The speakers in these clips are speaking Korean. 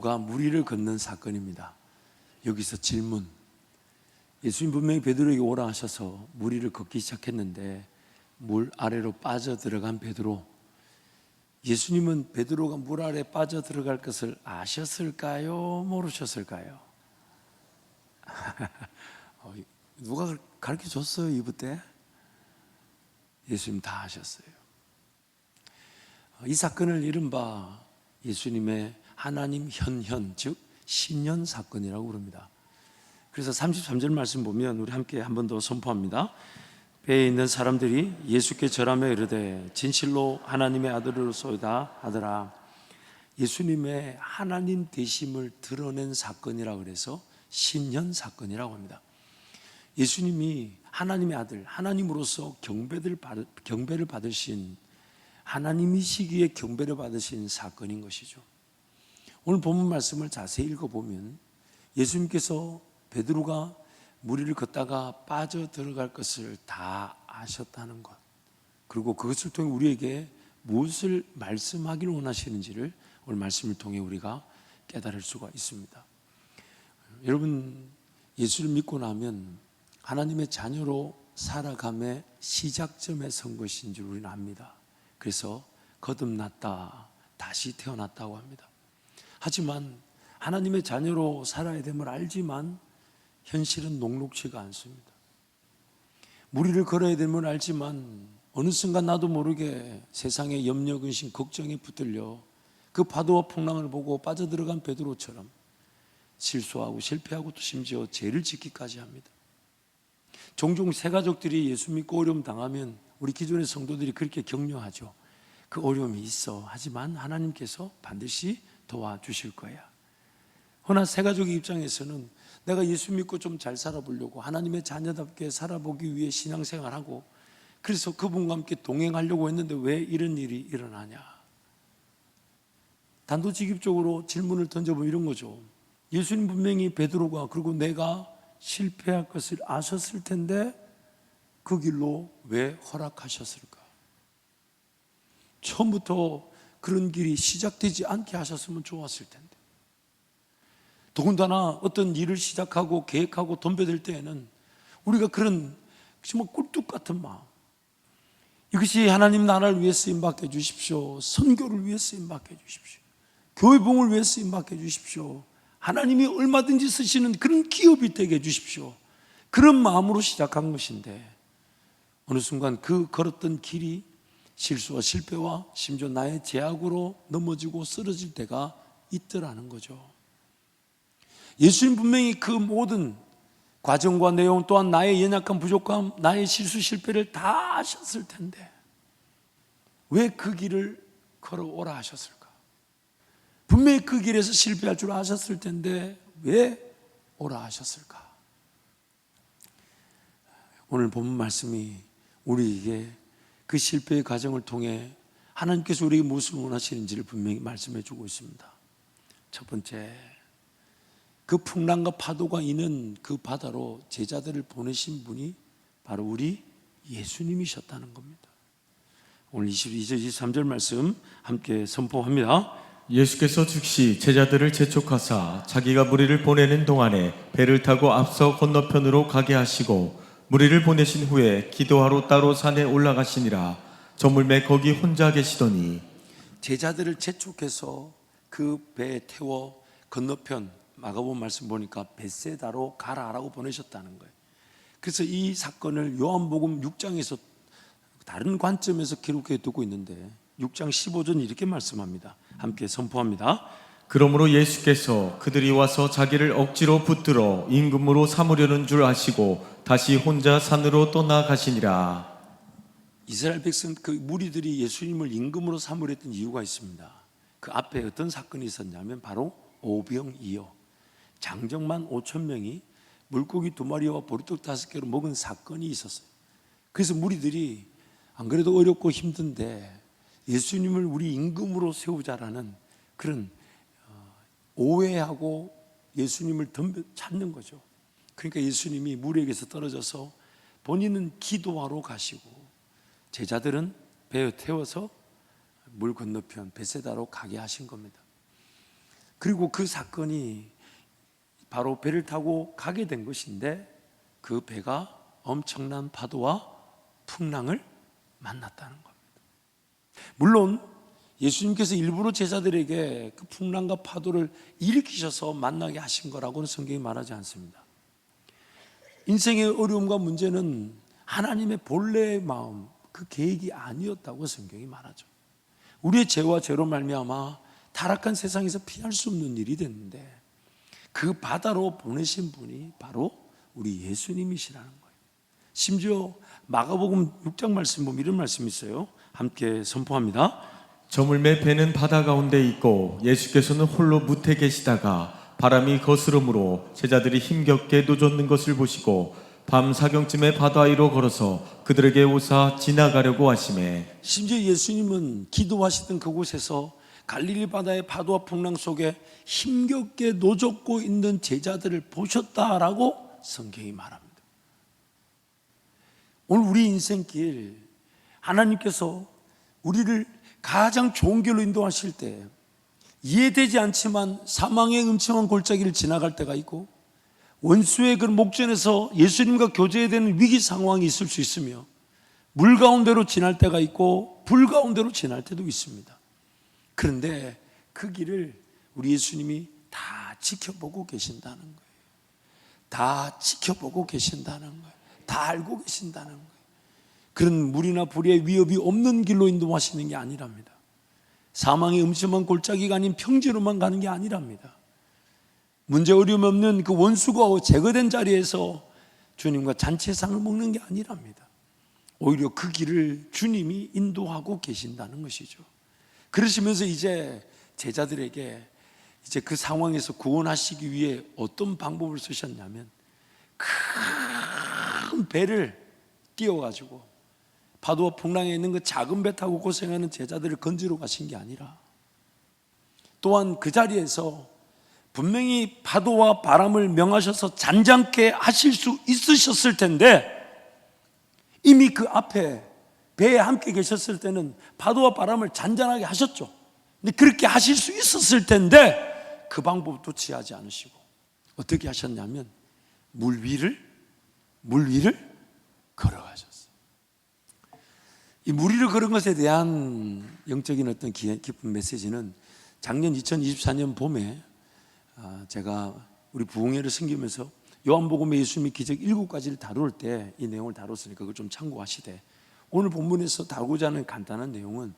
가 무리를 걷는 사건입니다. 여기서 질문. 예수님 분명히 베드로에게 오라 하셔서 무리를 걷기 시작했는데 물 아래로 빠져 들어간 베드로. 예수님은 베드로가 물 아래 빠져 들어갈 것을 아셨을까요? 모르셨을까요? 누가 가르쳐 줬어요? 이브 때? 예수님 다 아셨어요. 이 사건을 이른바 예수님의 하나님 현현, 즉 신현 사건이라고 부릅니다. 그래서 33절 말씀 보면 우리 함께 한 번 더 선포합니다. 배에 있는 사람들이 예수께 절하며 이르되 진실로 하나님의 아들로소이다 하더라. 예수님의 하나님 되심을 드러낸 사건이라고 그래서 신현 사건이라고 합니다. 예수님이 하나님의 아들, 하나님으로서 경배를 받으신, 하나님이시기에 경배를 받으신 사건인 것이죠. 오늘 본문 말씀을 자세히 읽어보면 예수님께서 베드로가 무리를 걷다가 빠져 들어갈 것을 다 아셨다는 것, 그리고 그것을 통해 우리에게 무엇을 말씀하기를 원하시는지를 오늘 말씀을 통해 우리가 깨달을 수가 있습니다. 여러분, 예수를 믿고 나면 하나님의 자녀로 살아감의 시작점에 선 것인 줄 우리는 압니다. 그래서 거듭났다, 다시 태어났다고 합니다. 하지만 하나님의 자녀로 살아야 됨을 알지만 현실은 녹록지가 않습니다. 무리를 걸어야 됨을 알지만 어느 순간 나도 모르게 세상의 염려, 근심, 걱정에 붙들려 그 파도와 풍랑을 보고 빠져들어간 베드로처럼 실수하고 실패하고 또 심지어 죄를 짓기까지 합니다. 종종 새가족들이 예수 믿고 어려움 당하면 우리 기존의 성도들이 그렇게 격려하죠. 그 어려움이 있어. 하지만 하나님께서 반드시 도와주실 거야. 허나 새가족의 입장에서는 내가 예수 믿고 좀 잘 살아보려고, 하나님의 자녀답게 살아보기 위해 신앙생활하고, 그래서 그분과 함께 동행하려고 했는데 왜 이런 일이 일어나냐. 단도직입적으로 질문을 던져보면 이런 거죠. 예수님 분명히 베드로가 그리고 내가 실패할 것을 아셨을 텐데 그 길로 왜 허락하셨을까? 처음부터 그런 길이 시작되지 않게 하셨으면 좋았을 텐데. 더군다나 어떤 일을 시작하고 계획하고 덤벼들 때에는 우리가 그런 정말 꿀뚝 같은 마음, 이것이 하나님 나라를 위해 쓰임받게 해주십시오, 선교를 위해 쓰임받게 해주십시오, 교회봉을 위해 쓰임받게 해주십시오, 하나님이 얼마든지 쓰시는 그런 기업이 되게 해주십시오, 그런 마음으로 시작한 것인데 어느 순간 그 걸었던 길이 실수와 실패와 심지어 나의 죄악으로 넘어지고 쓰러질 때가 있더라는 거죠. 예수님 분명히 그 모든 과정과 내용 또한 나의 연약함, 부족함, 나의 실수, 실패를 다 아셨을 텐데 왜 그 길을 걸어오라 하셨을까? 분명히 그 길에서 실패할 줄 아셨을 텐데 왜 오라 하셨을까? 오늘 본문 말씀이 우리에게 그 실패의 과정을 통해 하나님께서 우리에게 무엇을 원하시는지를 분명히 말씀해 주고 있습니다. 첫 번째, 그 풍랑과 파도가 있는 그 바다로 제자들을 보내신 분이 바로 우리 예수님이셨다는 겁니다. 오늘 22절 23절 말씀 함께 선포합니다. 예수께서 즉시 제자들을 재촉하사 자기가 무리를 보내는 동안에 배를 타고 앞서 건너편으로 가게 하시고 무리를 보내신 후에 기도하러 따로 산에 올라가시니라. 저물매 거기 혼자 계시더니 제자들을 재촉해서 그 배에 태워 건너편, 마가복음 말씀 보니까 벳세다로 가라라고 보내셨다는 거예요. 그래서 이 사건을 요한복음 6장에서 다른 관점에서 기록해 두고 있는데 6장 15절 이렇게 말씀합니다. 함께 선포합니다. 그러므로 예수께서 그들이 와서 자기를 억지로 붙들어 임금으로 삼으려는 줄 아시고 다시 혼자 산으로 떠나가시니라. 이스라엘 백성 그 무리들이 예수님을 임금으로 삼으려 했던 이유가 있습니다. 그 앞에 어떤 사건이 있었냐면 바로 오병이어, 장정만 5천 명이 물고기 2마리와 보리떡 5개로 먹은 사건이 있었어요. 그래서 무리들이 안 그래도 어렵고 힘든데 예수님을 우리 임금으로 세우자라는 그런 오해하고 예수님을 찾는 거죠. 그러니까 예수님이 무리에게서 떨어져서 본인은 기도하러 가시고 제자들은 배에 태워서 물 건너편 벳세다로 가게 하신 겁니다. 그리고 그 사건이 바로 배를 타고 가게 된 것인데 그 배가 엄청난 파도와 풍랑을 만났다는 겁니다. 물론 예수님께서 일부러 제자들에게 그 풍랑과 파도를 일으키셔서 만나게 하신 거라고는 성경이 말하지 않습니다. 인생의 어려움과 문제는 하나님의 본래의 마음, 그 계획이 아니었다고 성경이 말하죠. 우리의 죄와 죄로 말미암아 타락한 세상에서 피할 수 없는 일이 됐는데 그 바다로 보내신 분이 바로 우리 예수님이시라는 거예요. 심지어 마가복음 6장 말씀 보면 이런 말씀이 있어요. 함께 선포합니다. 저물매 배는 바다 가운데 있고 예수께서는 홀로 무태 계시다가 바람이 거스름으로 제자들이 힘겹게 노젓는 것을 보시고 밤 사경쯤에 바다 위로 걸어서 그들에게 오사 지나가려고 하시매. 심지어 예수님은 기도하시던 그곳에서 갈릴리 바다의 파도와 풍랑 속에 힘겹게 노젓고 있는 제자들을 보셨다라고 성경이 말합니다. 오늘 우리 인생길 하나님께서 우리를 가장 좋은 길로 인도하실 때 이해되지 않지만 사망의 음침한 골짜기를 지나갈 때가 있고 원수의 그 목전에서 예수님과 교제해야 되는 위기 상황이 있을 수 있으며 물 가운데로 지날 때가 있고 불 가운데로 지날 때도 있습니다. 그런데 그 길을 우리 예수님이 다 지켜보고 계신다는 거예요. 다 지켜보고 계신다는 거예요. 다 알고 계신다는 거예요. 그런 물이나 불의 위협이 없는 길로 인도하시는 게 아니랍니다. 사망의 음침한 골짜기가 아닌 평지로만 가는 게 아니랍니다. 문제 어려움 없는 그 원수가 제거된 자리에서 주님과 잔치상을 먹는 게 아니랍니다. 오히려 그 길을 주님이 인도하고 계신다는 것이죠. 그러시면서 이제 제자들에게 이제 그 상황에서 구원하시기 위해 어떤 방법을 쓰셨냐면 큰 배를 띄워가지고 파도와 풍랑에 있는 그 작은 배 타고 고생하는 제자들을 건지러 가신 게 아니라 또한 그 자리에서 분명히 파도와 바람을 명하셔서 잔잔케 하실 수 있으셨을 텐데 이미 그 앞에 배에 함께 계셨을 때는 파도와 바람을 잔잔하게 하셨죠. 근데 그렇게 하실 수 있었을 텐데 그 방법도 취하지 않으시고 어떻게 하셨냐면 물 위를 걸어가셨어요. 이 물 위를 걸은 것에 대한 영적인 어떤 깊은 메시지는 작년 2024년 봄에 제가 우리 부흥회를 섬기면서 요한복음에 예수님의 기적 7가지를 다룰 때 이 내용을 다뤘으니까 그걸 좀 참고하시되 오늘 본문에서 다루고자 하는 간단한 내용은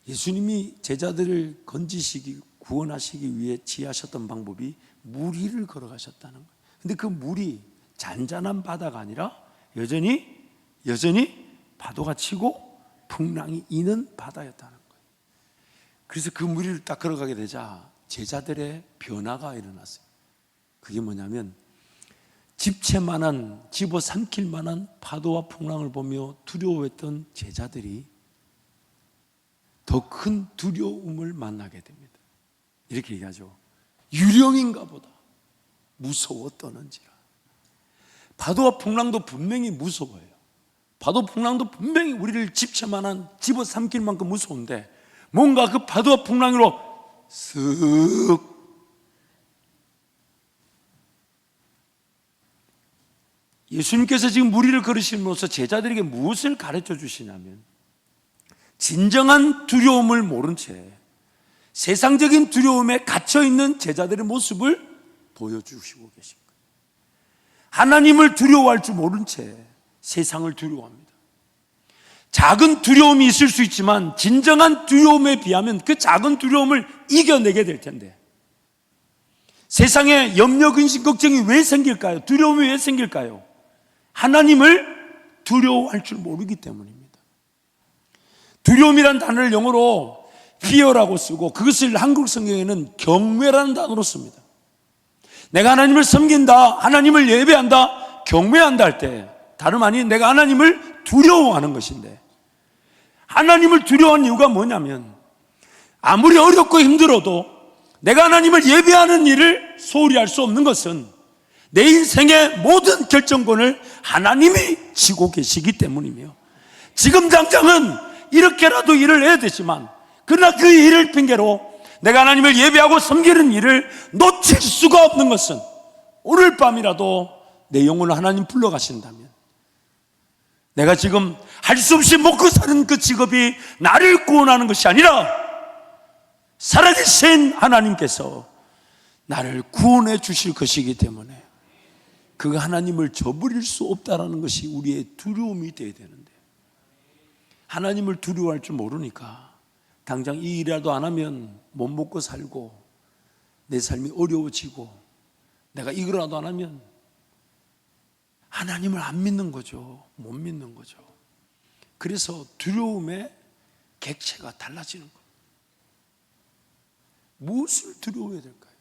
예수님이 제자들을 건지시기 구원하시기 위해 지하셨던 방법이 물 위를 걸어가셨다는 거예요. 근데 그 물이 잔잔한 바다가 아니라 여전히 파도가 치고 풍랑이 이는 바다였다는 거예요. 그래서 그 물 위를 딱 걸어가게 되자 제자들의 변화가 일어났어요. 그게 뭐냐면 집어삼킬 만한 파도와 풍랑을 보며 두려워했던 제자들이 더 큰 두려움을 만나게 됩니다. 이렇게 얘기하죠. 유령인가 보다 무서워 떠는지라. 파도와 풍랑도 분명히 무서워요. 파도 풍랑도 분명히 우리를 집어삼킬 만큼 무서운데 뭔가 그 파도와 풍랑으로 쓱 예수님께서 지금 물 위를 걸으심으로써 제자들에게 무엇을 가르쳐 주시냐면 진정한 두려움을 모른 채 세상적인 두려움에 갇혀있는 제자들의 모습을 보여주시고 계신 거예요. 하나님을 두려워할 줄 모른 채 세상을 두려워합니다. 작은 두려움이 있을 수 있지만 진정한 두려움에 비하면 그 작은 두려움을 이겨내게 될 텐데 세상에 염려, 근심, 걱정이 왜 생길까요? 두려움이 왜 생길까요? 하나님을 두려워할 줄 모르기 때문입니다. 두려움이라는 단어를 영어로 fear라고 쓰고 그것을 한국 성경에는 경외라는 단어로 씁니다. 내가 하나님을 섬긴다, 하나님을 예배한다, 경외한다 할 때 다름 아닌 내가 하나님을 두려워하는 것인데 하나님을 두려워하는 이유가 뭐냐면 아무리 어렵고 힘들어도 내가 하나님을 예배하는 일을 소홀히 할 수 없는 것은 내 인생의 모든 결정권을 하나님이 지고 계시기 때문이며 지금 당장은 이렇게라도 일을 해야 되지만 그러나 그 일을 핑계로 내가 하나님을 예배하고 섬기는 일을 놓칠 수가 없는 것은 오늘 밤이라도 내 영혼을 하나님 불러가신다면, 내가 지금 할 수 없이 먹고 사는 그 직업이 나를 구원하는 것이 아니라 살아계신 하나님께서 나를 구원해 주실 것이기 때문에 그 하나님을 저버릴 수 없다는 것이 우리의 두려움이 되어야 되는데, 하나님을 두려워할 줄 모르니까 당장 이 일이라도 안 하면 못 먹고 살고 내 삶이 어려워지고, 내가 이거라도 안 하면 하나님을 안 믿는 거죠. 못 믿는 거죠. 그래서 두려움의 객체가 달라지는 거예요. 무엇을 두려워해야 될까요?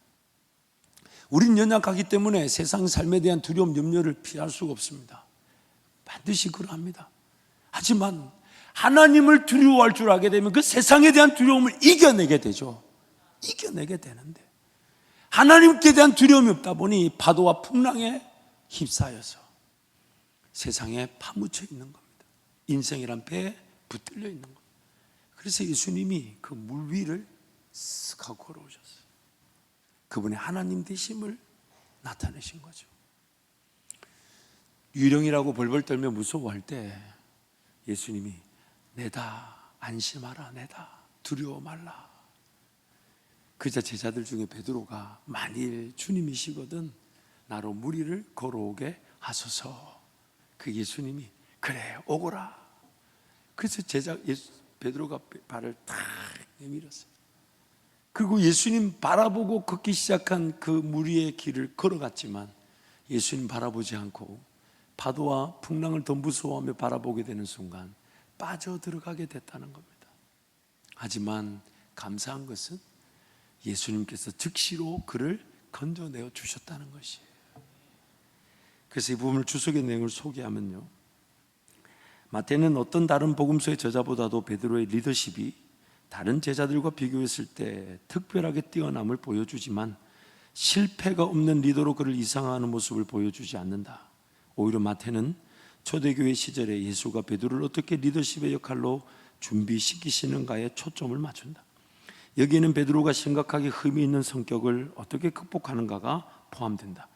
우린 연약하기 때문에 세상 삶에 대한 두려움, 염려를 피할 수가 없습니다. 반드시 그러합니다. 하지만 하나님을 두려워할 줄 알게 되면 그 세상에 대한 두려움을 이겨내게 되죠. 이겨내게 되는데, 하나님께 대한 두려움이 없다 보니 파도와 풍랑에 휩싸여서 세상에 파묻혀 있는 겁니다. 인생이란 배에 붙들려 있는 겁니다. 그래서 예수님이 그 물 위를 쓱 하고 걸어오셨어요. 그분의 하나님 되심을 나타내신 거죠. 유령이라고 벌벌 떨며 무서워할 때 예수님이 내다, 안심하라, 내다, 두려워 말라. 그자 제자들 중에 베드로가 만일 주님이시거든 나로 물 위를 걸어오게 하소서. 그 예수님이 그래 오거라. 그래서 베드로가 발을 탁 내밀었어요. 그리고 예수님 바라보고 걷기 시작한 그 물 위의 길을 걸어갔지만 예수님 바라보지 않고 파도와 풍랑을 더 무서워하며 바라보게 되는 순간 빠져들어가게 됐다는 겁니다. 하지만 감사한 것은 예수님께서 즉시로 그를 건져내어 주셨다는 것이에요. 그래서 이 부분을 주석의 내용을 소개하면요, 마태는 어떤 다른 복음서의 저자보다도 베드로의 리더십이 다른 제자들과 비교했을 때 특별하게 뛰어남을 보여주지만 실패가 없는 리더로 그를 이상화하는 모습을 보여주지 않는다. 오히려 마태는 초대교회 시절에 예수가 베드로를 어떻게 리더십의 역할로 준비시키시는가에 초점을 맞춘다. 여기에는 베드로가 심각하게 흠이 있는 성격을 어떻게 극복하는가가 포함된다.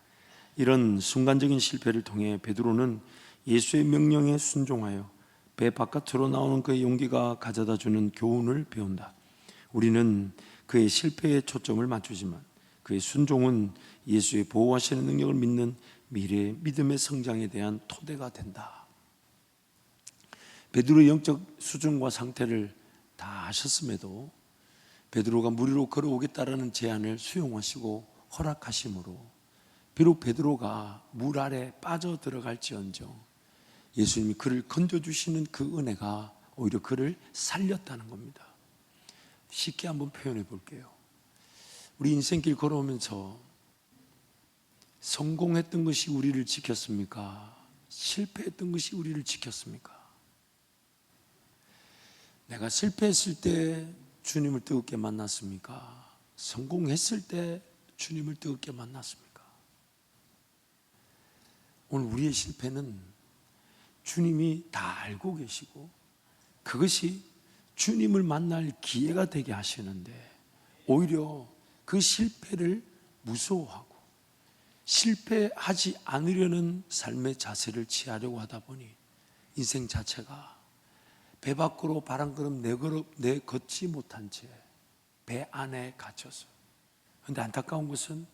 이런 순간적인 실패를 통해 베드로는 예수의 명령에 순종하여 배 바깥으로 나오는 그의 용기가 가져다주는 교훈을 배운다. 우리는 그의 실패에 초점을 맞추지만 그의 순종은 예수의 보호하시는 능력을 믿는 미래의 믿음의 성장에 대한 토대가 된다. 베드로의 영적 수준과 상태를 다 아셨음에도 베드로가 물 위로 걸어오겠다라는 제안을 수용하시고 허락하심으로 비록 베드로가 물 아래 빠져 들어갈지언정 예수님이 그를 건져주시는 그 은혜가 오히려 그를 살렸다는 겁니다. 쉽게 한번 표현해 볼게요. 우리 인생길 걸어오면서 성공했던 것이 우리를 지켰습니까? 실패했던 것이 우리를 지켰습니까? 내가 실패했을 때 주님을 뜨겁게 만났습니까? 성공했을 때 주님을 뜨겁게 만났습니까? 오늘 우리의 실패는 주님이 다 알고 계시고 그것이 주님을 만날 기회가 되게 하시는데 오히려 그 실패를 무서워하고 실패하지 않으려는 삶의 자세를 취하려고 하다 보니 인생 자체가 배 밖으로 발 한 걸음 내걷지 못한 채 배 안에 갇혀서. 그런데 안타까운 것은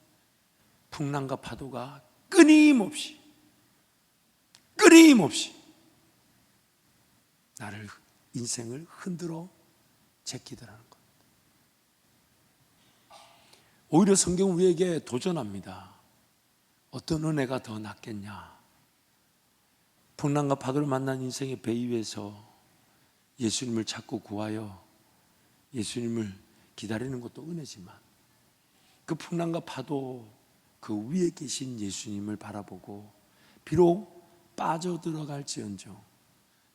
풍랑과 파도가 끊임없이 나를 인생을 흔들어 제끼더라는 것. 오히려 성경은 우리에게 도전합니다. 어떤 은혜가 더 낫겠냐? 풍랑과 파도를 만난 인생의 배 위에서 예수님을 찾고 구하여 예수님을 기다리는 것도 은혜지만 그 풍랑과 파도 그 위에 계신 예수님을 바라보고 비록 빠져들어갈지언정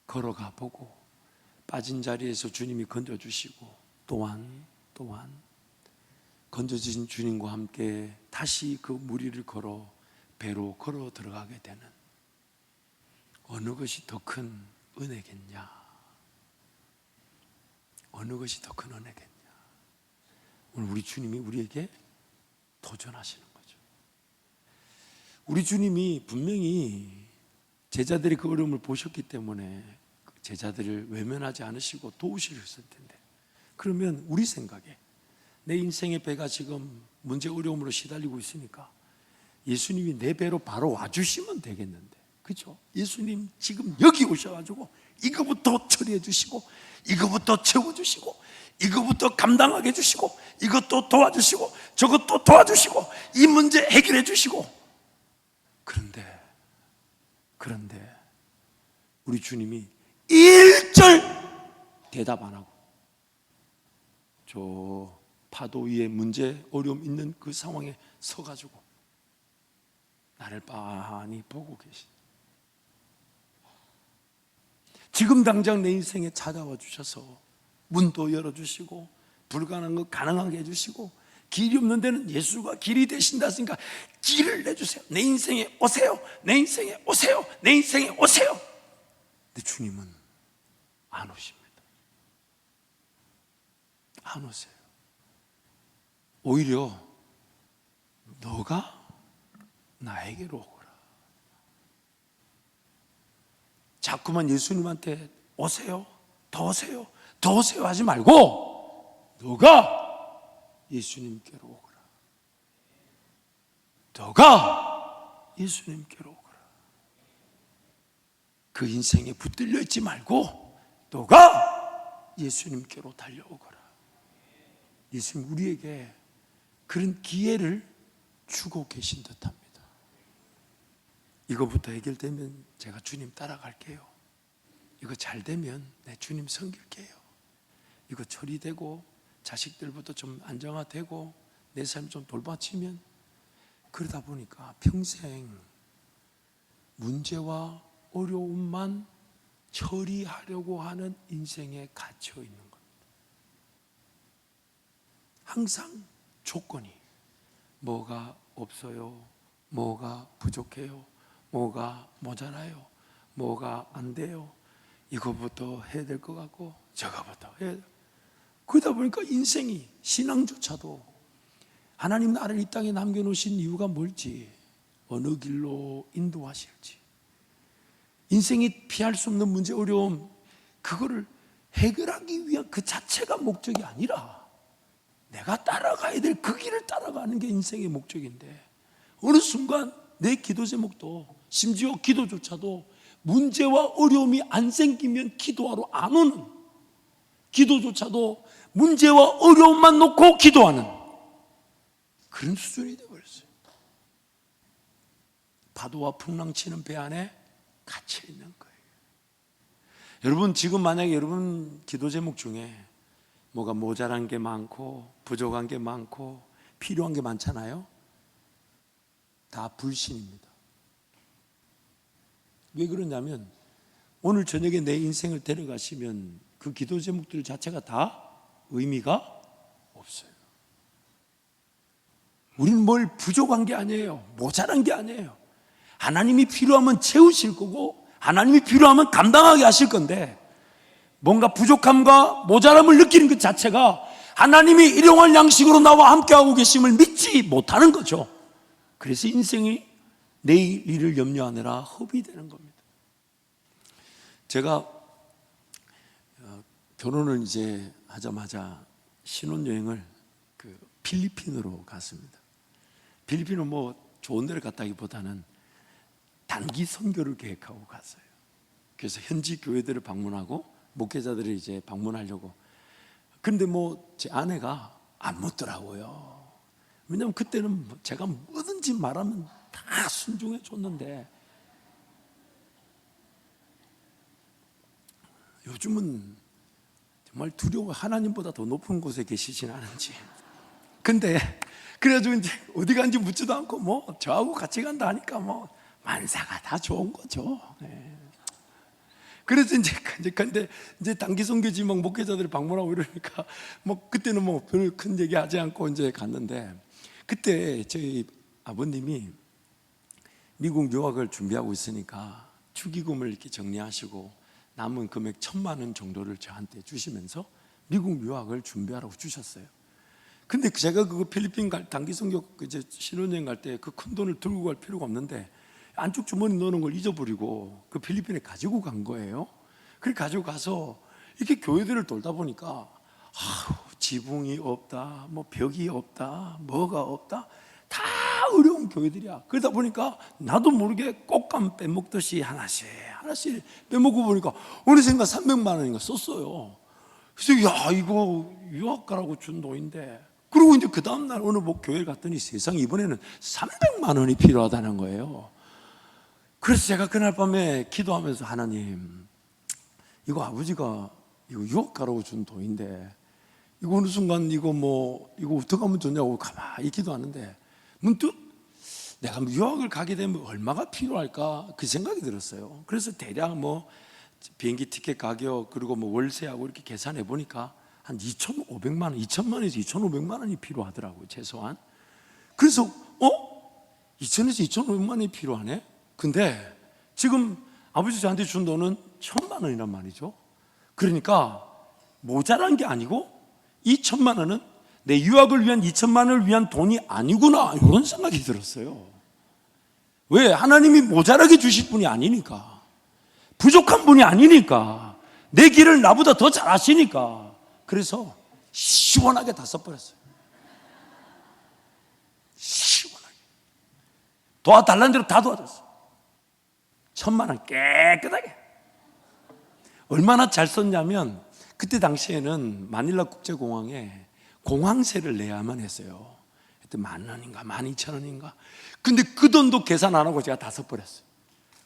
걸어가 보고 빠진 자리에서 주님이 건져주시고 또한 건져주신 주님과 함께 다시 그 물 위를 걸어 배로 걸어 들어가게 되는 어느 것이 더 큰 은혜겠냐? 어느 것이 더 큰 은혜겠냐? 오늘 우리 주님이 우리에게 도전하시는 거죠. 우리 주님이 분명히 제자들이 그 어려움을 보셨기 때문에 제자들을 외면하지 않으시고 도우셨을 텐데, 그러면 우리 생각에 내 인생의 배가 지금 문제 어려움으로 시달리고 있으니까 예수님이 내 배로 바로 와주시면 되겠는데, 그렇죠? 예수님 지금 여기 오셔가지고 이거부터 처리해 주시고, 이거부터 채워주시고, 이거부터 감당하게 해주시고, 이것도 도와주시고, 저것도 도와주시고, 이 문제 해결해 주시고. 그런데 우리 주님이 1절 대답 안 하고 저 파도 위에 문제 어려움 있는 그 상황에 서가지고 나를 빤히 보고 계신, 지금 당장 내 인생에 찾아와 주셔서 문도 열어주시고 불가능한 거 가능하게 해주시고, 길이 없는 데는 예수가 길이 되신다 했으니까 길을 내주세요. 내 인생에 오세요. 내 인생에 오세요. 내 인생에 오세요. 근데 주님은 안 오십니다. 안 오세요. 오히려 너가 나에게로 오거라. 자꾸만 예수님한테 오세요, 더 오세요, 더 오세요 하지 말고 너가 예수님께로 오거라. 너가 예수님께로 오거라. 그 인생에 붙들려 있지 말고 너가 예수님께로 달려오거라. 예수님 우리에게 그런 기회를 주고 계신 듯합니다. 이거부터 해결되면 제가 주님 따라갈게요. 이거 잘 되면 내 주님 섬길게요. 이거 처리되고 자식들부터 좀 안정화되고 내 삶 좀 돌봐치면, 그러다 보니까 평생 문제와 어려움만 처리하려고 하는 인생에 갇혀 있는 겁니다. 항상 조건이 뭐가 없어요, 뭐가 부족해요, 뭐가 모자라요, 뭐가 안 돼요, 이거부터 해야 될 것 같고 저거부터 해야 돼. 그러다 보니까 인생이, 신앙조차도 하나님 나를 이 땅에 남겨놓으신 이유가 뭘지, 어느 길로 인도하실지, 인생이 피할 수 없는 문제, 어려움, 그거를 해결하기 위한 그 자체가 목적이 아니라 내가 따라가야 될 그 길을 따라가는 게 인생의 목적인데, 어느 순간 내 기도 제목도, 심지어 기도조차도 문제와 어려움이 안 생기면 기도하러 안 오는, 기도조차도 문제와 어려움만 놓고 기도하는 그런 수준이 되어버렸어요. 파도와 풍랑 치는 배 안에 갇혀 있는 거예요. 여러분, 지금 만약에 여러분 기도 제목 중에 뭐가 모자란 게 많고 부족한 게 많고 필요한 게 많잖아요. 다 불신입니다. 왜 그러냐면 오늘 저녁에 내 인생을 데려가시면 그 기도 제목들 자체가 다 의미가 없어요. 우리는 뭘 부족한 게 아니에요. 모자란 게 아니에요. 하나님이 필요하면 채우실 거고 하나님이 필요하면 감당하게 하실 건데, 뭔가 부족함과 모자람을 느끼는 것 자체가 하나님이 일용할 양식으로 나와 함께하고 계심을 믿지 못하는 거죠. 그래서 인생이 내일 일을 염려하느라 허비되는 겁니다. 제가 결혼을 이제 하자마자 신혼여행을 필리핀으로 갔습니다. 필리핀은 뭐 좋은 데를 갔다기보다는 단기 선교를 계획하고 갔어요. 그래서 현지 교회들을 방문하고 목회자들을 이제 방문하려고. 근데 뭐 제 아내가 안 묻더라고요. 왜냐하면 그때는 제가 뭐든지 말하면 다 순종해 줬는데, 요즘은 정말 두려워, 하나님보다 더 높은 곳에 계시진 않은지. 근데 그래가지고 이제 어디 간지 묻지도 않고 뭐 저하고 같이 간다 하니까 뭐 만사가 다 좋은 거죠. 네. 그래서 근데 이제 단기 선교지 막 목회자들을 방문하고 이러니까 뭐 그때는 뭐 별 큰 얘기 하지 않고 이제 갔는데, 그때 저희 아버님이 미국 유학을 준비하고 있으니까 축의금을 이렇게 정리하시고 남은 금액 1,000만 원 정도를 저한테 주시면서 미국 유학을 준비하라고 주셨어요. 근데 제가 그 필리핀 단기 성교 이제 신혼여행 갈 때 그 큰 돈을 들고 갈 필요가 없는데 안쪽 주머니 넣는 걸 잊어버리고 그 필리핀에 가지고 간 거예요. 그래 가지고 가서 이렇게 교회들을 돌다 보니까 지붕이 없다, 뭐 벽이 없다, 뭐가 없다, 다 어려운 교회들이야. 그러다 보니까 나도 모르게 꽃감 빼먹듯이 하나씩 빼먹고 보니까 어느샌가 300만 원인가 썼어요. 그래서 야, 이거 유학가라고 준 돈인데, 그리고 이제 그 다음날 어느 뭐 교회를 갔더니 세상에 이번에는 300만 원이 필요하다는 거예요. 그래서 제가 그날 밤에 기도하면서 하나님, 이거 아버지가 이거 유학가라고 준 돈인데 이거 어느 순간 이거 어떻게 하면 좋냐고 가만히 기도하는데 문득 내가 유학을 가게 되면 얼마가 필요할까 그 생각이 들었어요. 그래서 대략 뭐 비행기 티켓 가격 그리고 뭐 월세하고 이렇게 계산해 보니까 한 2,500만 원, 2천만 원에서 2,500만 원이 필요하더라고요, 최소한. 그래서 2천에서 2,500만 원이 필요하네. 근데 지금 아버지 저한테 준 돈은 1,000만 원이란 말이죠. 그러니까 모자란 게 아니고 2천만 원은 내 유학을 위한 2천만 원을 위한 돈이 아니구나, 이런 생각이 들었어요. 왜? 하나님이 모자라게 주실 분이 아니니까, 부족한 분이 아니니까, 내 길을 나보다 더 잘 아시니까. 그래서 시원하게 다 써버렸어요. 시원하게 도와달라는 대로 다 도와줬어요. 1,000만 원 깨끗하게. 얼마나 잘 썼냐면 그때 당시에는 마닐라 국제공항에 공항세를 내야만 했어요. 그때 10,000원인가 12,000원인가. 근데 그 돈도 계산 안 하고 제가 다 써버렸어요.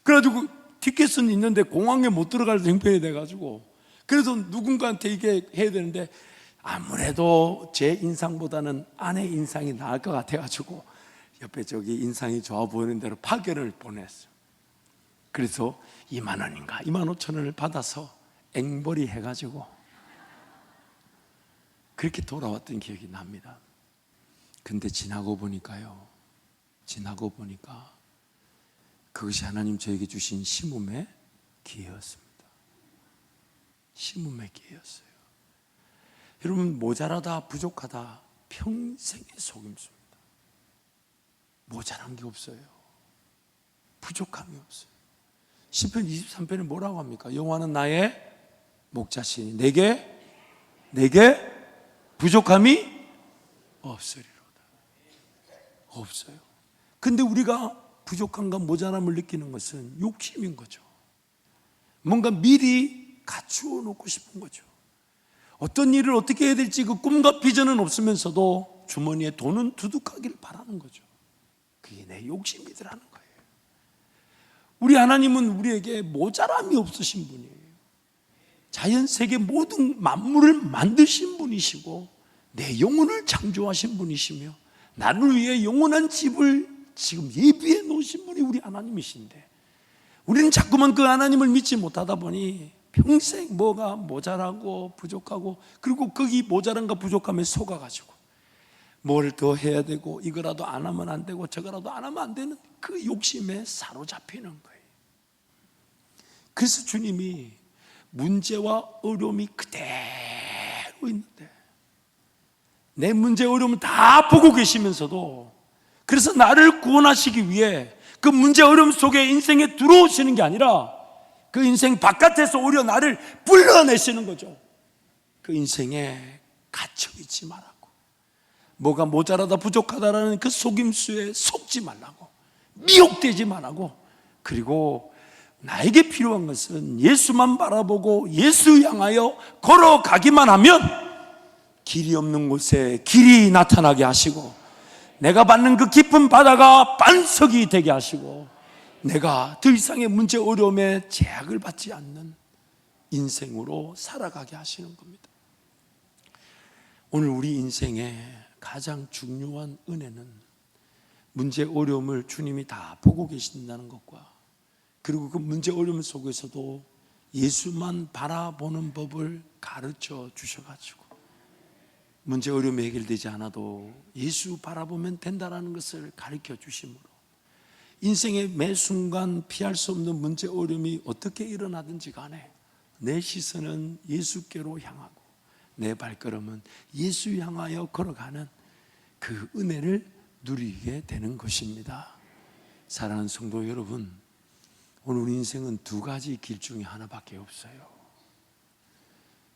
그래가지고 티켓은 있는데 공항에 못 들어갈 형편이 돼가지고, 그래서 누군가한테 이게 해야 되는데 아무래도 제 인상보다는 아내 인상이 나을 것 같아가지고 옆에 저기 인상이 좋아 보이는 대로 파견을 보냈어요. 그래서 2만 원인가 25,000원을 받아서 앵벌이 해가지고 그렇게 돌아왔던 기억이 납니다. 근데 지나고 보니까 그것이 하나님 저에게 주신 심음의 기회였습니다. 심음의 기회였어요. 여러분, 모자라다, 부족하다, 평생의 속임수입니다. 모자란 게 없어요. 부족함이 없어요. 시편 23편에 뭐라고 합니까? 여호와는 나의 목자시니 내게 부족함이 없으리로다. 없어요. 근데 우리가 부족함과 모자람을 느끼는 것은 욕심인 거죠. 뭔가 미리 갖추어 놓고 싶은 거죠. 어떤 일을 어떻게 해야 될지 그 꿈과 비전은 없으면서도 주머니에 돈은 두둑하기를 바라는 거죠. 그게 내 욕심이더라는 거예요. 우리 하나님은 우리에게 모자람이 없으신 분이에요. 자연 세계 모든 만물을 만드신 분이시고 내 영혼을 창조하신 분이시며 나를 위해 영원한 집을 지금 예비해 놓으신 분이 우리 하나님이신데, 우리는 자꾸만 그 하나님을 믿지 못하다 보니 평생 뭐가 모자라고 부족하고, 그리고 거기 모자란가 부족함에 속아가지고 뭘 더 해야 되고 이거라도 안 하면 안 되고 저거라도 안 하면 안 되는 그 욕심에 사로잡히는 거예요. 그래서 주님이 문제와 어려움이 그대로 있는데, 내 문제 어려움을 다 보고 계시면서도, 그래서 나를 구원하시기 위해 그 문제 어려움 속에 인생에 들어오시는 게 아니라 그 인생 바깥에서 오히려 나를 불러내시는 거죠. 그 인생에 갇혀있지 말라고, 뭐가 모자라다 부족하다라는 그 속임수에 속지 말라고, 미혹되지 말라고, 그리고 나에게 필요한 것은 예수만 바라보고 예수 향하여 걸어가기만 하면 길이 없는 곳에 길이 나타나게 하시고, 내가 받는 그 깊은 바다가 반석이 되게 하시고, 내가 더 이상의 문제 어려움에 제약을 받지 않는 인생으로 살아가게 하시는 겁니다. 오늘 우리 인생의 가장 중요한 은혜는 문제 어려움을 주님이 다 보고 계신다는 것과, 그리고 그 문제 어려움 속에서도 예수만 바라보는 법을 가르쳐 주셔가지고 문제 어려움이 해결되지 않아도 예수 바라보면 된다는 것을 가르쳐 주심으로 인생의 매 순간 피할 수 없는 문제 어려움이 어떻게 일어나든지 간에 내 시선은 예수께로 향하고 내 발걸음은 예수 향하여 걸어가는 그 은혜를 누리게 되는 것입니다. 사랑하는 성도 여러분, 오늘 우리 인생은 두 가지 길 중에 하나밖에 없어요.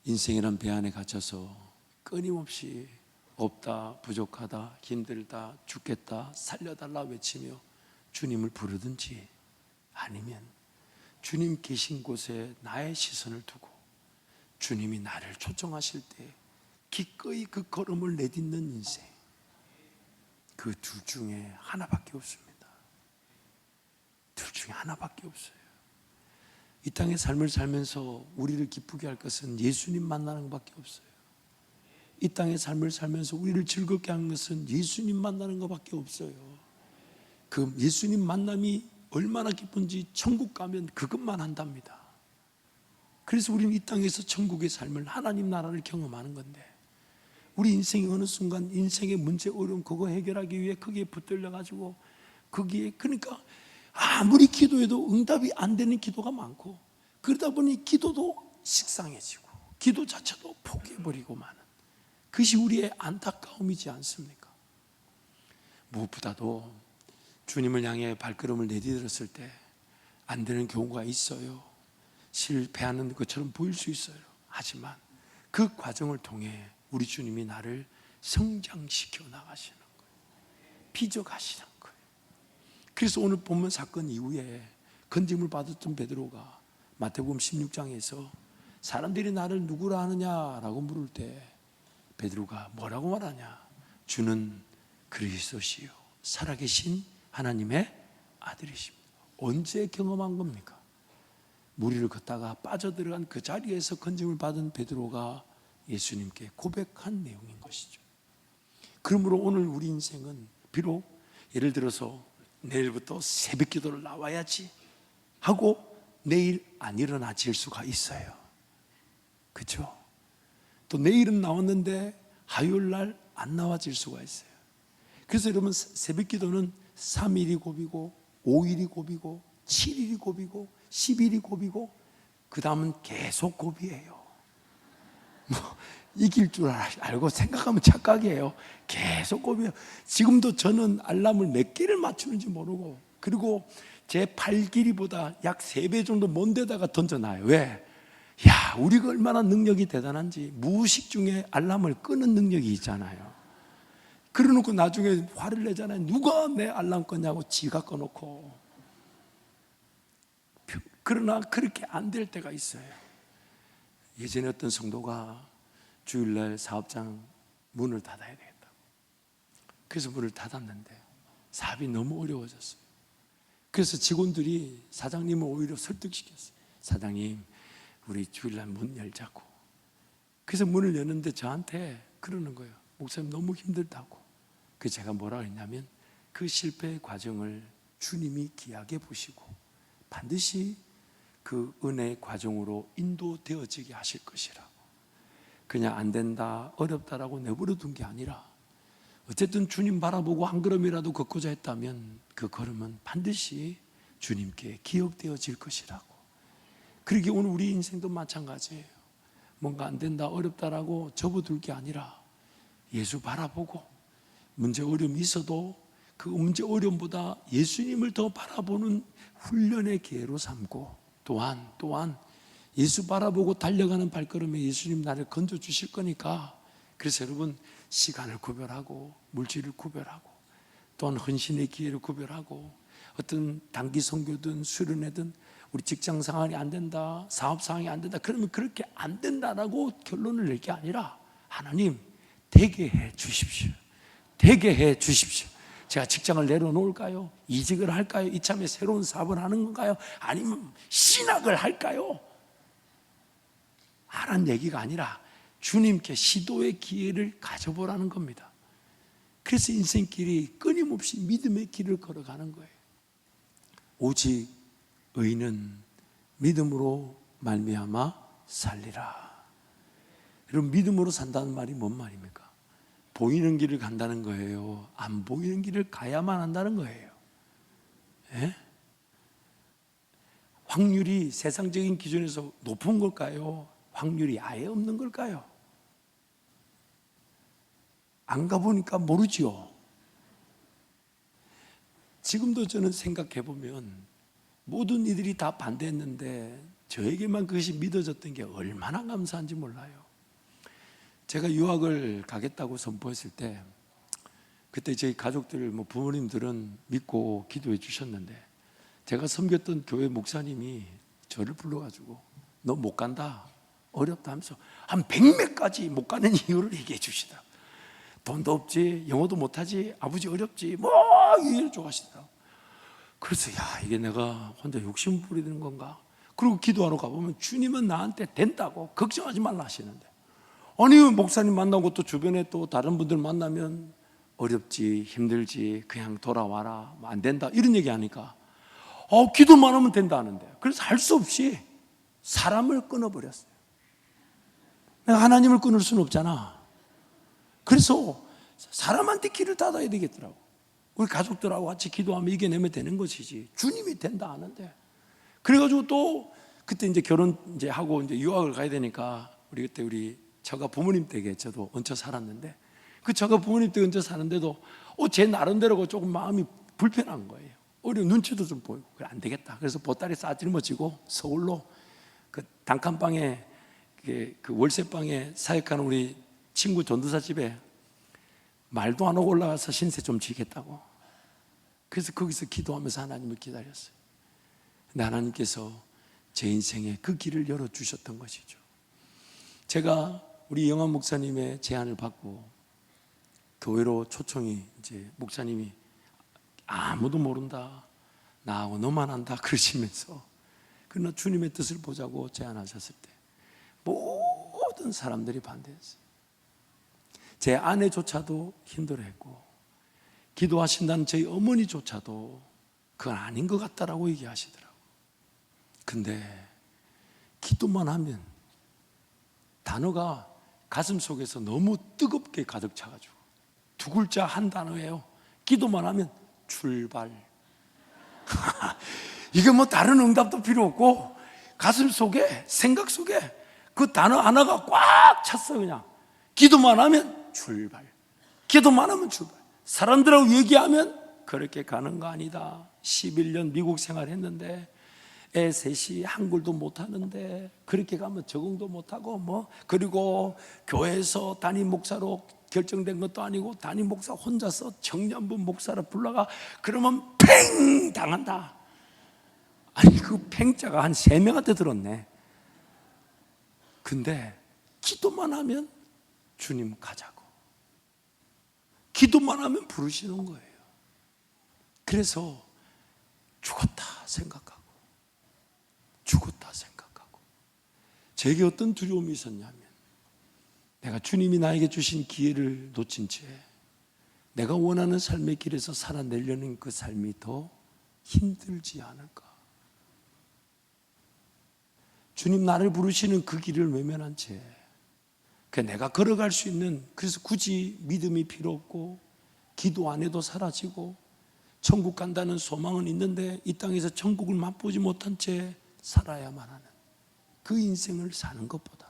인생이란 배 안에 갇혀서 끊임없이 없다, 부족하다, 힘들다, 죽겠다, 살려달라 외치며 주님을 부르든지, 아니면 주님 계신 곳에 나의 시선을 두고 주님이 나를 초청하실 때 기꺼이 그 걸음을 내딛는 인생, 그 둘 중에 하나밖에 없습니다. 둘 중에 하나밖에 없어요. 이 땅의 삶을 살면서 우리를 기쁘게 할 것은 예수님 만나는 것밖에 없어요. 이 땅의 삶을 살면서 우리를 즐겁게 하는 것은 예수님 만나는 것밖에 없어요. 그 예수님 만남이 얼마나 기쁜지 천국 가면 그것만 한답니다. 그래서 우리는 이 땅에서 천국의 삶을, 하나님 나라를 경험하는 건데, 우리 인생이 어느 순간 인생의 문제, 어려움 그거 해결하기 위해 거기에 붙들려 가지고 거기에, 그러니까 아무리 기도해도 응답이 안 되는 기도가 많고, 그러다 보니 기도도 식상해지고 기도 자체도 포기해버리고 마는, 그것이 우리의 안타까움이지 않습니까? 무엇보다도 주님을 향해 발걸음을 내디뎠을 때 안 되는 경우가 있어요. 실패하는 것처럼 보일 수 있어요. 하지만 그 과정을 통해 우리 주님이 나를 성장시켜 나가시는 거예요. 빚어가시는 거예요. 그래서 오늘 본문 사건 이후에 건짐을 받았던 베드로가 마태복음 16장에서 사람들이 나를 누구라 하느냐라고 물을 때 베드로가 뭐라고 말하냐? 주는 그리스도시요 살아계신 하나님의 아들이십니다. 언제 경험한 겁니까? 무리를 걷다가 빠져들어간 그 자리에서 건짐을 받은 베드로가 예수님께 고백한 내용인 것이죠. 그러므로 오늘 우리 인생은 비록 예를 들어서 내일부터 새벽 기도를 나와야지 하고 내일 안 일어나질 수가 있어요. 그렇죠? 또 내일은 나왔는데 화요일 날 안 나와질 수가 있어요. 그래서 여러분, 새벽 기도는 3일이 고비고 5일이 고비고 7일이 고비고 10일이 고비고 그 다음은 계속 고비예요. 이길 줄 알고 생각하면 착각이에요. 계속 고비예요. 지금도 저는 알람을 몇 개를 맞추는지 모르고, 그리고 제 팔길이보다 약 3배 정도 먼 데다가 던져놔요. 왜? 야, 우리가 얼마나 능력이 대단한지. 무의식 중에 알람을 끄는 능력이 있잖아요. 그러놓고 나중에 화를 내잖아요. 누가 내 알람 껐냐고 지가 꺼놓고. 그러나 그렇게 안 될 때가 있어요. 예전에 어떤 성도가 주일날 사업장 문을 닫아야 되겠다고, 그래서 문을 닫았는데 사업이 너무 어려워졌어요. 그래서 직원들이 사장님을 오히려 설득시켰어요. 사장님, 우리 주일날 문 열자고. 그래서 문을 여는데 저한테 그러는 거예요. 목사님 너무 힘들다고. 그래서 제가 뭐라 했냐면, 그 실패의 과정을 주님이 귀하게 보시고 반드시 그 은혜의 과정으로 인도되어지게 하실 것이라고. 그냥 안 된다, 어렵다라고 내버려 둔 게 아니라, 어쨌든 주님 바라보고 한 걸음이라도 걷고자 했다면 그 걸음은 반드시 주님께 기억되어질 것이라고. 그러기에 오늘 우리 인생도 마찬가지예요. 뭔가 안 된다, 어렵다라고 접어둘 게 아니라 예수 바라보고, 문제 어려움이 있어도 그 문제 어려움보다 예수님을 더 바라보는 훈련의 기회로 삼고, 또한 예수 바라보고 달려가는 발걸음에 예수님 나를 건져 주실 거니까, 그래서 여러분, 시간을 구별하고 물질을 구별하고 또한 헌신의 기회를 구별하고, 어떤 단기 선교든 수련회든 우리 직장 상황이 안 된다, 사업 상황이 안 된다, 그러면 그렇게 안 된다라고 결론을 낼 게 아니라, 하나님 되게 해 주십시오. 되게 해 주십시오. 제가 직장을 내려놓을까요? 이직을 할까요? 이참에 새로운 사업을 하는 건가요? 아니면 신학을 할까요? 하라는 얘기가 아니라 주님께 시도의 기회를 가져보라는 겁니다. 그래서 인생길이 끊임없이 믿음의 길을 걸어가는 거예요. 오직 의인은 믿음으로 말미암아 살리라. 여러분, 믿음으로 산다는 말이 뭔 말입니까? 보이는 길을 간다는 거예요? 안 보이는 길을 가야만 한다는 거예요? 예? 확률이 세상적인 기준에서 높은 걸까요? 확률이 아예 없는 걸까요? 안 가보니까 모르지요. 지금도 저는 생각해 보면 모든 이들이 다 반대했는데 저에게만 그것이 믿어졌던 게 얼마나 감사한지 몰라요. 제가 유학을 가겠다고 선포했을 때 그때 저희 가족들 부모님들은 믿고 기도해 주셨는데 제가 섬겼던 교회 목사님이 저를 불러가지고 너 못 간다, 어렵다 하면서 한 100몇 가지 못 가는 이유를 얘기해 주시더라고요. 돈도 없지, 영어도 못하지, 아버지 어렵지, 이해를 좋아하시더라고요. 그래서 이게 내가 혼자 욕심 부리는 건가? 그리고 기도하러 가보면 주님은 나한테 된다고 걱정하지 말라 하시는데, 아니 목사님 만나고 또 주변에 또 다른 분들 만나면 어렵지, 힘들지, 그냥 돌아와라, 안 된다 이런 얘기 하니까 기도만 하면 된다 하는데, 그래서 할 수 없이 사람을 끊어버렸어요. 내가 하나님을 끊을 수는 없잖아. 그래서 사람한테 길을 닫아야 되겠더라고. 우리 가족들하고 같이 기도하면 이겨내면 되는 것이지 주님이 된다 하는데, 그래가지고 또 그때 이제 결혼 이제 하고 이제 유학을 가야 되니까 우리 처가 부모님 댁에 저도 얹혀 살았는데, 그 처가 부모님 댁에 얹혀 사는데도 제 나름대로 조금 마음이 불편한 거예요. 오히려 눈치도 좀 보이고, 그래 안 되겠다. 그래서 보따리 싸질머지고 서울로 그 단칸방에 그 월세방에 사역하는 우리 친구 전도사 집에 말도 안 하고 올라가서 신세 좀 지겠다고. 그래서 거기서 기도하면서 하나님을 기다렸어요. 근데 하나님께서 제 인생에 그 길을 열어주셨던 것이죠. 제가 우리 영환 목사님의 제안을 받고 교회로 초청이, 이제 목사님이 아무도 모른다, 나하고 너만 안다 그러시면서, 그러나 주님의 뜻을 보자고 제안하셨을 때 모든 사람들이 반대했어요. 제 아내조차도 힘들어했고, 기도하신다는 저희 어머니조차도 그건 아닌 것 같다라고 얘기하시더라고요. 근데 기도만 하면, 단어가 가슴 속에서 너무 뜨겁게 가득 차가지고 두 글자 한 단어예요. 기도만 하면 출발. 이게 다른 응답도 필요 없고 가슴 속에, 생각 속에 그 단어 하나가 꽉 찼어. 그냥 기도만 하면 출발, 기도만 하면 출발. 사람들하고 얘기하면 그렇게 가는 거 아니다. 11년 미국 생활했는데 애 셋이 한글도 못하는데 그렇게 가면 적응도 못하고 그리고 교회에서 담임 목사로 결정된 것도 아니고 담임 목사 혼자서 청년부 목사를 불러가 그러면 팽 당한다. 아니 그 팽자가 한 3명한테 들었네. 근데 기도만 하면 주님 가자고, 기도만 하면 부르시는 거예요. 그래서 죽었다 생각하고 제게 어떤 두려움이 있었냐면, 내가 주님이 나에게 주신 기회를 놓친 채 내가 원하는 삶의 길에서 살아내려는 그 삶이 더 힘들지 않을까. 주님 나를 부르시는 그 길을 외면한 채 내가 걸어갈 수 있는, 그래서 굳이 믿음이 필요 없고 기도 안 해도 사라지고 천국 간다는 소망은 있는데 이 땅에서 천국을 맛보지 못한 채 살아야만 하는 그 인생을 사는 것보다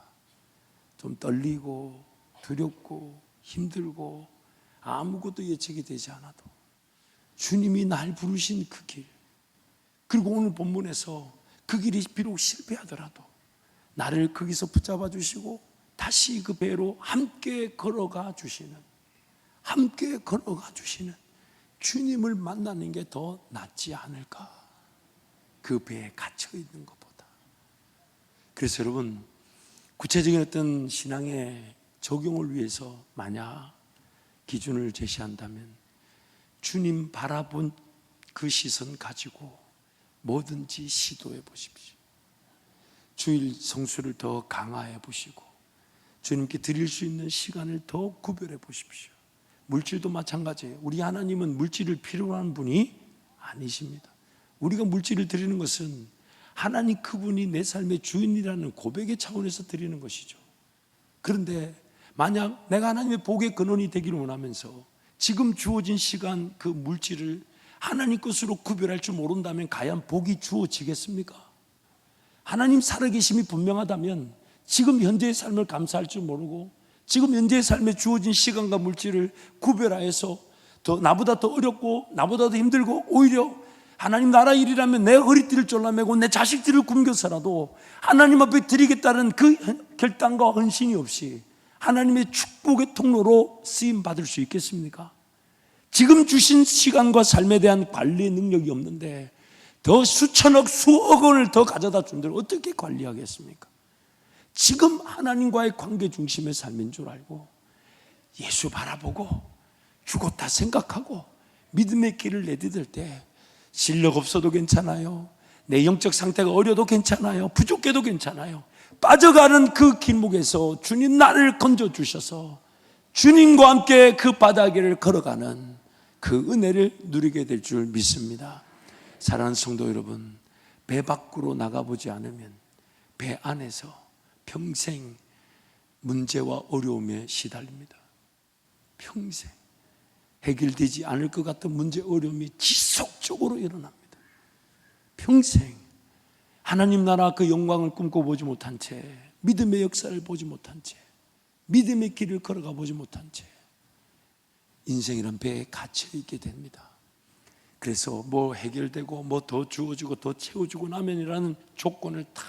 좀 떨리고 두렵고 힘들고 아무것도 예측이 되지 않아도 주님이 날 부르신 그 길, 그리고 오늘 본문에서 그 길이 비록 실패하더라도 나를 거기서 붙잡아 주시고 다시 그 배로 함께 걸어가 주시는 주님을 만나는 게 더 낫지 않을까, 그 배에 갇혀 있는 것보다. 그래서 여러분, 구체적인 어떤 신앙의 적용을 위해서 만약 기준을 제시한다면 주님 바라본 그 시선 가지고 뭐든지 시도해 보십시오. 주일 성수를 더 강화해 보시고 주님께 드릴 수 있는 시간을 더 구별해 보십시오. 물질도 마찬가지예요. 우리 하나님은 물질을 필요로 하는 분이 아니십니다. 우리가 물질을 드리는 것은 하나님 그분이 내 삶의 주인이라는 고백의 차원에서 드리는 것이죠. 그런데 만약 내가 하나님의 복의 근원이 되기를 원하면서 지금 주어진 시간 그 물질을 하나님 것으로 구별할 줄 모른다면 과연 복이 주어지겠습니까? 하나님 살아계심이 분명하다면 지금 현재의 삶을 감사할 줄 모르고 지금 현재의 삶에 주어진 시간과 물질을 구별하여서 나보다 더 어렵고 나보다 더 힘들고 오히려 하나님 나라 일이라면 내 허리띠를 졸라매고 내 자식들을 굶겨서라도 하나님 앞에 드리겠다는 그 결단과 헌신이 없이 하나님의 축복의 통로로 쓰임 받을 수 있겠습니까? 지금 주신 시간과 삶에 대한 관리 능력이 없는데 더 수천억 수억 원을 더 가져다 준들 어떻게 관리하겠습니까? 지금 하나님과의 관계 중심의 삶인 줄 알고 예수 바라보고 죽었다 생각하고 믿음의 길을 내디딜 때 실력 없어도 괜찮아요. 내 영적 상태가 어려도 괜찮아요. 부족해도 괜찮아요. 빠져가는 그 길목에서 주님 나를 건져주셔서 주님과 함께 그 바다길을 걸어가는 그 은혜를 누리게 될 줄 믿습니다. 사랑하는 성도 여러분, 배 밖으로 나가보지 않으면 배 안에서 평생 문제와 어려움에 시달립니다. 평생 해결되지 않을 것 같은 문제, 어려움이 지속적으로 일어납니다. 평생 하나님 나라 그 영광을 꿈꿔보지 못한 채, 믿음의 역사를 보지 못한 채, 믿음의 길을 걸어가 보지 못한 채 인생이란 배에 갇혀있게 됩니다. 그래서 뭐 해결되고 뭐 더 주어지고 더 채워주고 나면이라는 조건을 다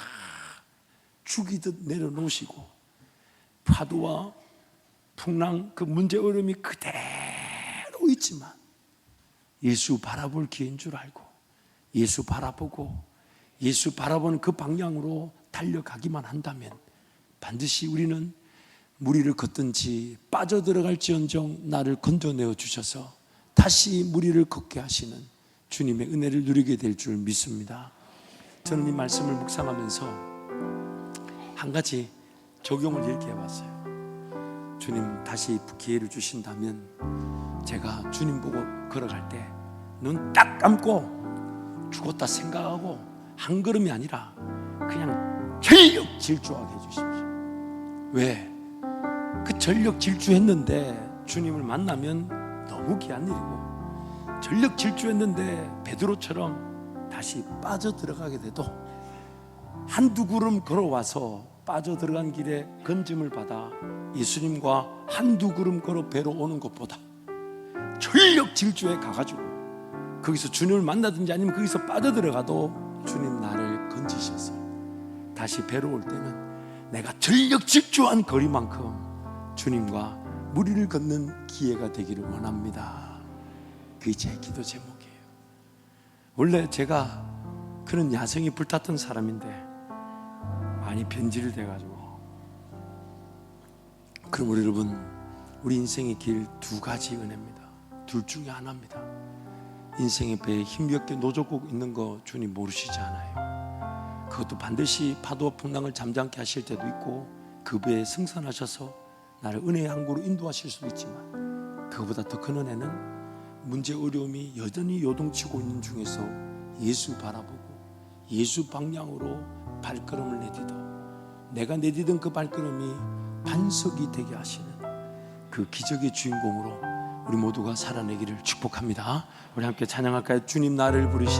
죽이듯 내려놓으시고 파도와 풍랑 그 문제 어려움이 그대로 있지만 예수 바라볼 기회인 줄 알고 예수 바라보고 예수 바라보는 그 방향으로 달려가기만 한다면 반드시 우리는 무리를 걷든지 빠져들어갈지언정 나를 건져내어 주셔서 다시 무리를 걷게 하시는 주님의 은혜를 누리게 될 줄 믿습니다. 저는 이 말씀을 묵상하면서 한 가지 적용을 이렇게 해봤어요. 주님 다시 기회를 주신다면 제가 주님 보고 걸어갈 때 눈 딱 감고 죽었다 생각하고 한 걸음이 아니라 그냥 전력 질주하게 해주십시오. 왜? 그 전력 질주했는데 주님을 만나면 너무 귀한 일이고 전력 질주했는데 베드로처럼 다시 빠져들어가게 돼도 한두 걸음 걸어와서 빠져들어간 길에 건짐을 받아 예수님과 한두 걸음 걸어 배로 오는 것보다 전력 질주에 가가지고 거기서 주님을 만나든지 아니면 거기서 빠져들어가도 주님 나를 건지셔서 다시 배로 올 때는 내가 전력 질주한 거리만큼 주님과 무리를 걷는 기회가 되기를 원합니다. 그게 제 기도 제목이에요. 원래 제가 그런 야성이 불탔던 사람인데 많이 변질이 돼가지고 그럼 우리 여러분 우리 인생의 길 두 가지 은혜입니다. 둘 중에 하나입니다. 인생의 배에 힘겹게 노젓고 있는 거 주님 모르시지 않아요. 그것도 반드시 파도와 풍랑을 잠잠케 하실 때도 있고 그 배에 승선하셔서 나를 은혜의 항구로 인도하실 수도 있지만 그거보다 더 큰 은혜는 문제 어려움이 여전히 요동치고 있는 중에서 예수 바라보고 예수 방향으로 발걸음을 내디뎌 내가 내디딘 그 발걸음이 반석이 되게 하시는 그 기적의 주인공으로 우리 모두가 살아내기를 축복합니다. 우리 함께 찬양할까요? 주님 나를 부르시니